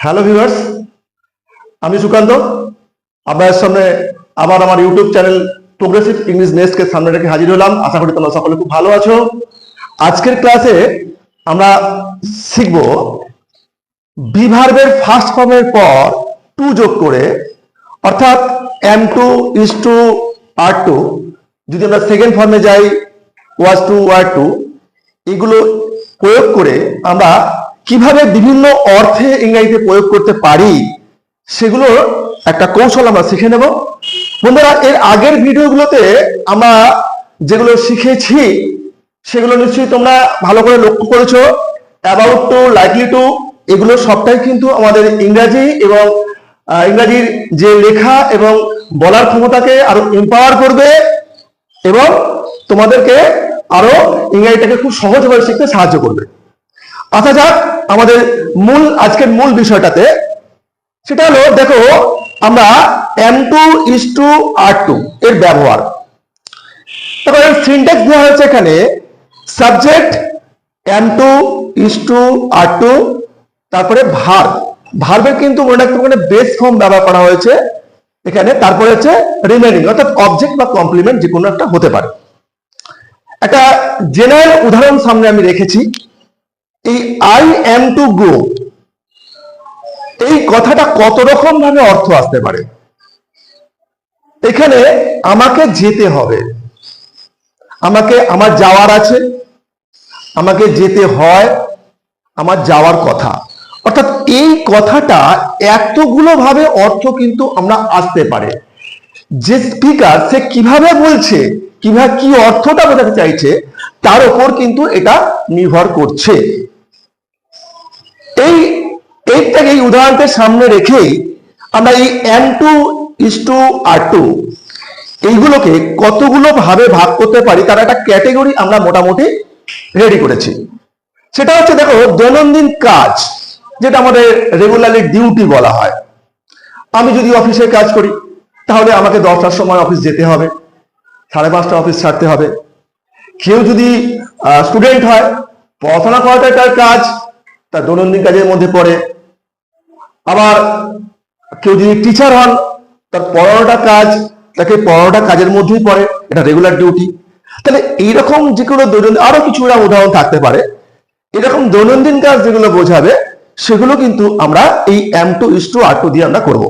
Hello viewers, আমি সুকান্ত আপনাদের সামনে আবার আমার ইউটিউব চ্যানেল প্রোগ্রেসিভ ইংলিশ নেস্টকে সামনে রেখে হাজির হলাম। আশা করি তোমরা সকলে খুব ভালো আছো। আজকের ক্লাসে আমরা শিখব বি ভার্বের ফার্স্ট ফর্মের পর টু যোগ করে, অর্থাৎ am to is to are to, যদি আমরা সেকেন্ড ফর্মে যাই ওয়াজ টু ওয়ার টু, এগুলো প্রয়োগ করে আমরা কিভাবে বিভিন্ন অর্থে ইংরেজিতে প্রয়োগ করতে পারি সেগুলোর একটা কৌশল আমরা শিখে নেব। বন্ধুরা, এর আগের ভিডিওগুলোতে আমরা যেগুলো শিখেছি সেগুলো নিশ্চয়ই তোমরা ভালো করে লক্ষ্য করেছো। অ্যাবাউট টু, লাইকলি টু, এগুলো সবটাই কিন্তু আমাদের ইংরাজি এবং ইংরাজির যে লেখা এবং বলার ক্ষমতাকে আরো এম্পাওয়ার করবে এবং তোমাদেরকে আরো ইংরাজিটাকে খুব সহজভাবে শিখতে সাহায্য করবে। আচ্ছা যাক আমাদের আজকের মূল বিষয়টাতে, সেটা হলো দেখো আমরা am to is to are to এর ব্যবহার। তারপরে সিনট্যাক্স দেওয়া হয়েছে এখানে, subject am to is to are to, তারপরে ভার্বের কিন্তু মনে রাখতে হবে বেস ফর্ম ব্যবহার করা হয়েছে এখানে, তারপরে হচ্ছে রিমেইনিং অর্থাৎ অবজেক্ট বা কমপ্লিমেন্ট যে কোনো একটা হতে পারে। একটা জেনারেল উদাহরণ সামনে আমি রেখেছি। এই আই এম টু গো, এই কথাটা কত রকম ভাবে অর্থ আসতে পারে। এখানে আমাকে যেতে হবে, আমার যাওয়ার আছে, আমাকে যেতে হয়, আমার যাওয়ার কথা, অর্থাৎ এই কথাটা এতগুলো ভাবে অর্থ কিন্তু আমরা আসতে পারে। যে স্পিকার সে কিভাবে বলছে, কিভাবে কি অর্থটা বোঝাতে চাইছে তার উপর কিন্তু এটা নির্ভর করছে। এই উদাহরণকে সামনে রেখেই আমরা এই am to is to are to এইগুলোকে কতগুলো ভাবে ভাগ করতে পারি তার একটা ক্যাটেগরি আমরা মোটামুটি রেডি করেছি। সেটা হচ্ছে দেখো দৈনন্দিন কাজ, যেটা আমাদের রেগুলারলি ডিউটি বলা হয়। আমি যদি অফিসে কাজ করি তাহলে আমাকে 10টার সময় অফিস যেতে হবে, 5:30 অফিস ছাড়তে হবে। কেউ যদি স্টুডেন্ট হয়, পড়াশোনা করাটাই তার কাজ, তার দৈনন্দিন কাজের মধ্যে পড়ে। আবার কেউ যদি টিচার হন, তার পড়ানোটা কাজ, তাকে পড়ানোটা কাজের মধ্যেই পড়ে, এটা রেগুলার ডিউটি। তাহলে এইরকম যে কোনো দৈনন্দিন আরো কিছু উদাহরণ থাকতে পারে, এরকম দৈনন্দিন কাজ যেগুলো বোঝাবে সেগুলো কিন্তু আমরা এই am to is to are to দিয়ে আমরা করবো।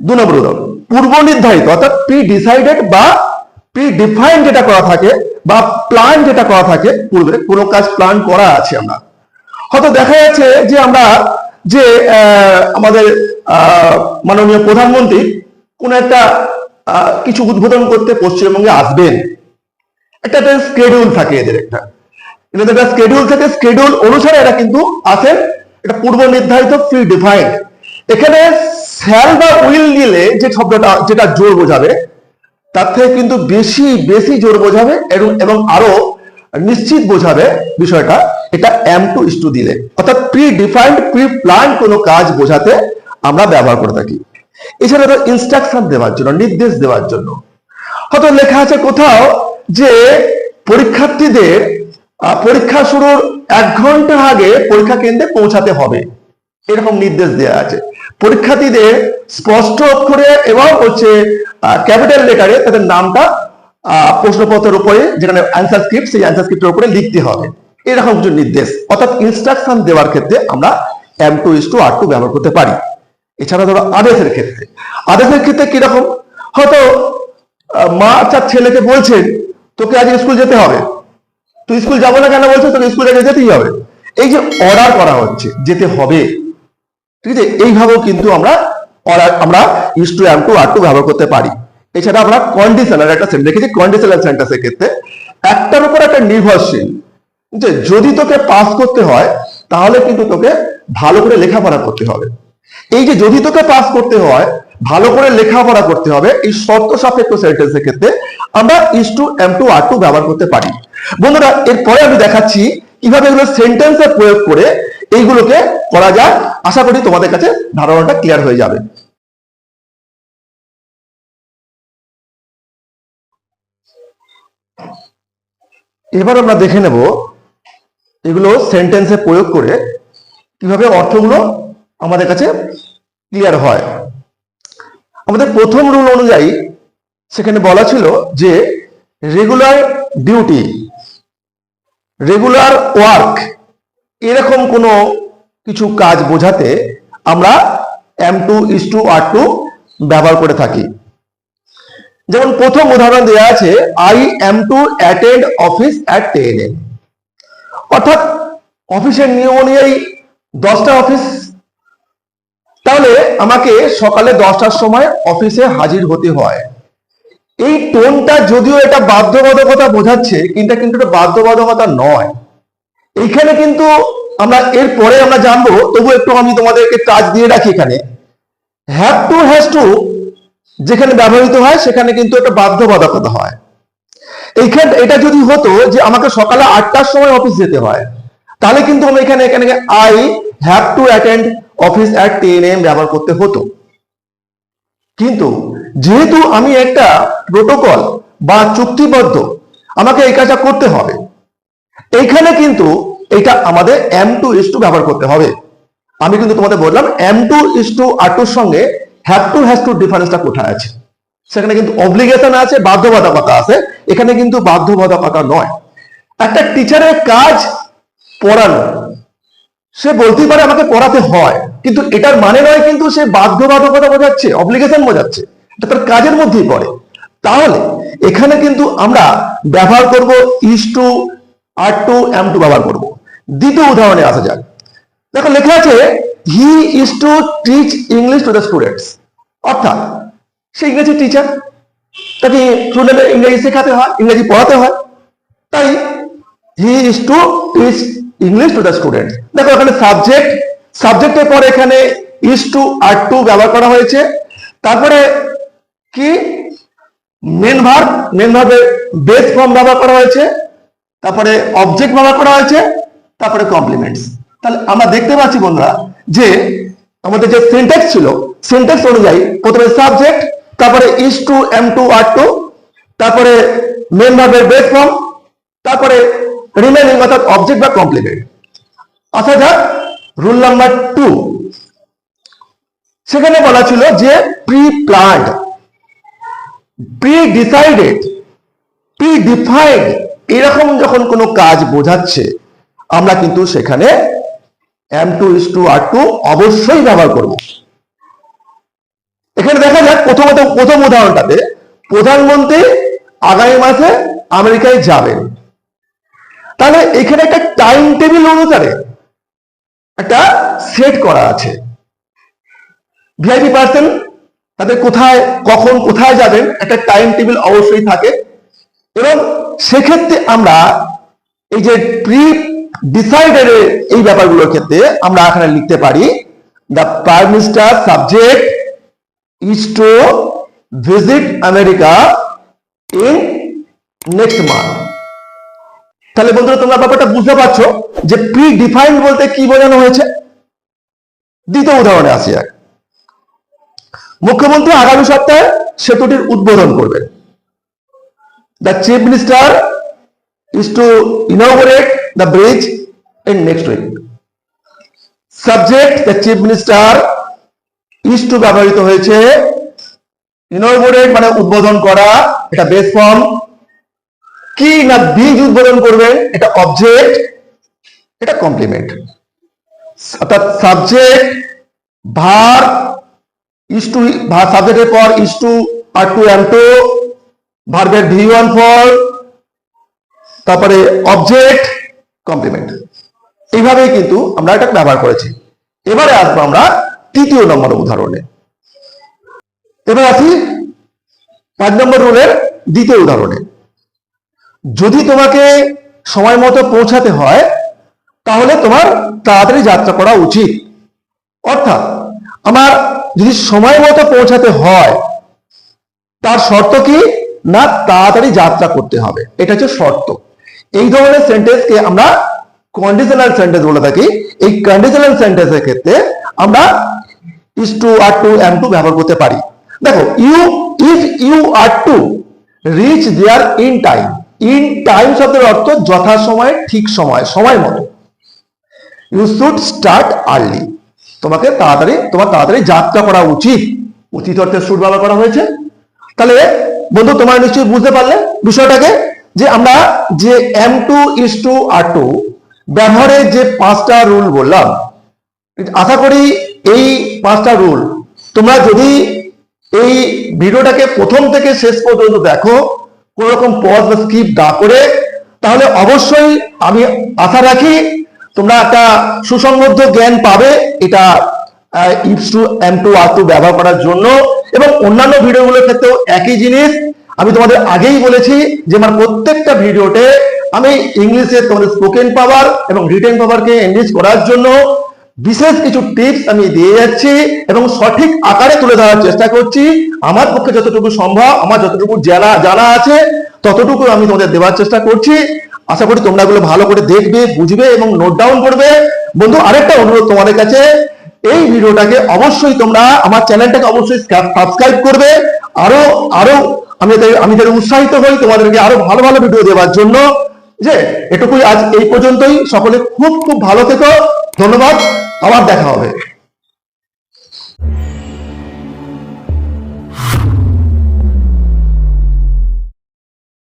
2 নম্বর উদাহরণ, পূর্ব নির্ধারিত অর্থাৎ প্রি ডিসাইডেড বা প্রি ডিফাইন্ড যেটা করা থাকে বা প্ল্যান যেটা করা থাকে, পূর্বে কোনো কাজ প্ল্যান করা আছে। আমরা হয়তো দেখা যাচ্ছে যে আমরা যে আমাদের মাননীয় প্রধানমন্ত্রী কোন একটা কিছু উদ্বোধন করতে পশ্চিমবঙ্গে আসবেন, একটা স্কেডিউল থাকে এদের, একটা স্কেডিউল থাকে, স্কেডিউল অনুসারে এরা কিন্তু আসেন। এটা পূর্ব নির্ধারিত, প্রি ডিফাইন্ড। এখানে শ্যাল বা উইল দিলে যে শব্দটা যেটা জোর বোঝাবে তার থেকে কিন্তু বেশি বেশি জোর বোঝাবে এবং আরো নিশ্চিত বোঝাবে বিষয়টা, এটা এম টু ইজ টু দিলে, অর্থাৎ প্রি ডিফাইন্ড প্রি প্ল্যান কোনো কাজ বোঝাতে আমরা ব্যবহার করে থাকি। এছাড়া তো ইনস্ট্রাকশন দেওয়ার জন্য, নির্দেশ দেওয়ার জন্য। হয়তো লেখা আছে কোথাও যে পরীক্ষার্থীদের পরীক্ষা শুরুর 1 ঘন্টা আগে পরীক্ষা কেন্দ্রে পৌঁছাতে হবে, এরকম নির্দেশ দেওয়া আছে। পরীক্ষার্থীদের স্পষ্ট অক্ষরে এবং হচ্ছে ক্যাপিটাল লেটারে তাদের নামটা প্রশ্নপত্রের উপরে, যেখানে অ্যান্সার স্ক্রিপ্ট, সেই অ্যান্সার স্ক্রিপ্টের উপরে লিখতে হবে, এরকম কিছু নির্দেশ। অর্থাৎ ইনস্ট্রাকশন দেওয়ার ক্ষেত্রে আমরা am to is to are to ব্যবহার করতে পারি। এছাড়া ধরো আদেশের ক্ষেত্রে কিরকম, হয়তো মা তার ছেলেকে বলছেন তোকে আজ স্কুল যেতে হবে, তুই স্কুল যাবো না কেন বলছো, তোকে স্কুলে যেতেই হবে। এই যে অর্ডার করা হচ্ছে যেতে হবে, ঠিক আছে, এইভাবেও কিন্তু আমরা is to am to are to ব্যবহার করতে পারি। এছাড়া আমরা কন্ডিশনাল একটা সেন্টেন্স রেখেছি। কন্ডিশনাল সেন্টেন্সের ক্ষেত্রে একটার উপর একটা নির্ভরশীল, যদি তোকে পাস করতে হয় তাহলে কিন্তু তোকে ভালো করে লেখাপড়া করতে হবে। এই যে যদি তোকে পাস করতে হয়, ভালো করে লেখাপড়া করতে হবে, এই শর্ত সাপেক্ষ সেন্টেন্সের ক্ষেত্রে আমরা is to am to are to ব্যবহার করতে পারি। বন্ধুরা, এরপরে আমি দেখাচ্ছি কিভাবে এগুলো সেন্টেন্সে প্রয়োগ করে এইগুলোকে করা যায়। আশা করি তোমাদের কাছে ধারণাটা ক্লিয়ার হয়ে যাবে। এবার আমরা দেখে নেব এগুলো সেন্টেন্সে প্রয়োগ করে কিভাবে অর্থগুলো আমাদের কাছে ক্লিয়ার হয়। আমাদের প্রথম রুল অনুযায়ী সেখানে বলা ছিল যে রেগুলার ডিউটি, রেগুলার ওয়ার্ক, এরকম কোনো কিছু কাজ বোঝাতে আমরা M2:R2 ব্যবহার করে থাকি। যেমন প্রথম উদাহরণ দেওয়া আছে, I am to attend office at 10 AM, অর্থাৎ অফিসের নিয়ম অনুযায়ী 10টা অফিস, তাহলে আমাকে সকালে 10টার সময় অফিসে হাজির হতে হয়। এই টোনটা যদিও এটা বাধ্যবাধকতা বোঝাচ্ছে, কিন্তু এটা বাধ্যবাধকতা নয়। এইখানে কিন্তু আমরা এরপরে আমরা জানবো, তবু একটু আমি তোমাদেরকে কাজ দিয়ে রাখি। এখানে হ্যাভ টু হ্যাজ টু যেখানে ব্যবহৃত হয় সেখানে কিন্তু একটা বাধ্যবাধকতা হয়। এইখানে এটা যদি হতো যে আমাকে সকালে 8টার সময় অফিস যেতে হয়, তাহলে কিন্তু আমি এখানে I have to attend office at 10 AM ব্যবহার করতে হতো। কিন্তু যেহেতু আমি একটা প্রোটোকল বা চুক্তিবদ্ধ, আমাকে এই কাজটা করতে হবে, এইখানে কিন্তু এটা আমাদের M2:2 ব্যবহার করতে হবে। আমি কিন্তু তোমাদের বললাম M2:R2 এর সঙ্গে হ্যাভ টু হ্যাজ টু ডিফারেন্সটা কোথায় আছে। সেখানে কিন্তু অব্লিগেশন আছে, বাধ্যবাধকতা আছে, এখানে কিন্তু বাধ্যবাধকতা নয়। একটা টিচারের কাজ পড়ানো, সে বলতেই পারে আমাকে পড়াতে হয়, কিন্তু এটার মানে নয় কিন্তু সে বাধ্যবাধকতা বোঝাচ্ছে, অব্লিগেশন বোঝাচ্ছে, এটা তার কাজের মধ্যেই পড়ে। তাহলে এখানে কিন্তু আমরা ব্যবহার করব is-to-R2 M2 ব্যবহার করব। দ্বিতীয় উদাহরণে আসা যাক। দেখো লেখা আছে he is to teach English to the students, অর্থাৎ সে ইংরেজি টিচার, তাকে স্টুডেন্টদের ইংরেজি শেখাতে হয়, ইংরেজি পড়াতে হয়, তাই he is to teach English to the students. দেখো এখানে সাবজেক্টের পরে এখানে is-to-R2 ব্যবহার করা হয়েছে, তারপরে কি মেন ভার্বের বেস ফর্ম ব্যবহার করা হয়েছে, তারপরে অবজেক্ট ব্যবহার করা হয়েছে, তারপরে কমপ্লিমেন্টস। তাহলে আমরা দেখতে পাচ্ছি বন্ধুরা যে আমাদের যে সিনট্যাক্স ছিল, সিনট্যাক্স অনুযায়ী প্রথমে সাবজেক্ট, তারপরে is-to-M2R2, তারপরে মেন ভার্বের বেস ফর্ম, তারপরে রিমেনিং অর্থাৎ অবজেক্ট বা কমপ্লিমেন্ট। আসা যাক রুল নাম্বার 2। সেখানে বলা ছিল যে pre planned, pre decided, pre defined, এরকম যখন কোনো কাজ বোঝাচ্ছে আমরা কিন্তু সেখানে M2:R2 অবশ্যই ব্যবহার করব। এখানে দেখা যাক প্রথম উদাহরণটাতে প্রধানমন্ত্রী আগামী মাসে আমেরিকায় যাবেন, তাহলে এখানে একটা টাইম টেবিল অনুসারে একটা সেট করা আছে। ভিআইপি পার্সন তাদের কখন কোথায় যাবেন একটা টাইম টেবিল অবশ্যই থাকে, এবং সেক্ষেত্রে আমরা এই যে প্রি ডিসাইডেড এই ব্যাপারগুলোর ক্ষেত্রে আমরা এখানে লিখতে পারি the prime minister subject is to visit America in next month. তাহলে বন্ধুরা তোমরা ব্যাপারটা বুঝতে পারছো যে প্রি ডিফাইন্ড বলতে কি বোঝানো হয়েছে। দ্বিতীয় উদাহরণে আসি। মুখ্যমন্ত্রী আগামী সপ্তাহে সেতুটির উদ্বোধন করবেন। The chief minister is to inaugurate the bridge in next week. Subject the chief minister is to ব্যবহৃত হয়েছে, inaugurate মানে উদ্বোধন করা, এটা বেস ফর্ম, কি না ব্রিজ উদ্বোধন করবেন, এটা অবজেক্ট, এটা কমপ্লিমেন্ট। অর্থাৎ সাবজেক্ট ভার্ব is to, সাবজেক্টের পর is-to-R2 M2, ভার্বের V1 ফর্ম, তারপরে অবজেক্ট, কমপ্লিমেন্ট। এইভাবেই কিন্তু আমরা এটা ব্যবহার করেছি। এবারে আসবো আমরা তৃতীয় নম্বর উদাহরণে। এবার আসি 5 নম্বর রুলের দ্বিতীয় উদাহরণে। যদি তোমাকে সময় মতো পৌঁছাতে হয় তাহলে তোমার তাড়াতাড়ি যাত্রা করা উচিত। অর্থাৎ আমার যদি সময় মতো পৌঁছাতে হয় তার শর্ত কি না তাড়াতাড়ি যাত্রা করতে হবে, এটা হচ্ছে শর্ত। এই ধরনের সেন্টেন্সকে আমরা কন্ডিশনাল সেন্টেন্স বলে থাকি। এই কন্ডিশনাল সেন্টেন্সের ক্ষেত্রে আমরা is-to-R2 M2 ব্যবহার করতে পারি। দেখো if you are to reach there in time, in time শব্দের অর্থ যথাসময়ে, ঠিক সময়, সময় মতো। You should start early, তোমার তাড়াতাড়ি যাত্রা করা উচিত, অতীত অর্থে শুড ব্যবহার করা হয়েছে। তাহলে বন্ধু তোমরা নিশ্চয়ই বুঝতে পারলে বিষয়টাকে, যে আমরা যে M2:R2 ব্যবহারের যে 5টা রুল বললাম, আশা করি এই 5টা রুল তোমরা যদি এই ভিডিওটাকে প্রথম থেকে শেষ পর্যন্ত দেখো, কোন রকম পজ বা স্কিপ না করে, তাহলে অবশ্যই আমি আশা রাখি তোমরা একটা সুসংবদ্ধ জ্ঞান পাবে এটা M2:R2 ব্যবহার করার জন্য। এবং অন্যান্য ভিডিওগুলোর ক্ষেত্রেও একই জিনিস আমি তোমাদের আগেই বলেছি, যে আমার প্রত্যেকটা ভিডিওতে আমি ইংলিশে তোমাদের স্পোকেন পাওয়ার এবং রিটেন পাওয়ারকে এনরিচ করার জন্য বিশেষ কিছু টিপস আমি দিয়ে যাচ্ছি এবং সঠিক আকারে তুলে ধরার চেষ্টা করছি। আমার পক্ষে যতটুকু সম্ভব, আমার যতটুকু জানা আছে ততটুকু আমি তোমাদের দেওয়ার চেষ্টা করছি। আশা করি তোমরা এগুলো ভালো করে দেখবে, বুঝবে এবং নোট ডাউন করবে। বন্ধু আরেকটা অনুরোধ তোমাদের কাছে, এই ভিডিওটাকে অবশ্যই তোমরা আমার চ্যানেলটাকে অবশ্যই সাবস্ক্রাইব করবে। আরো আমি উৎসাহিত হই তোমাদেরকে আরো ভালো ভালো ভিডিও দেওয়ার জন্য। যে এটুকুই, আজ এই পর্যন্তই। সকলে খুব খুব ভালো থেকো, ধন্যবাদ, আবার দেখা হবে।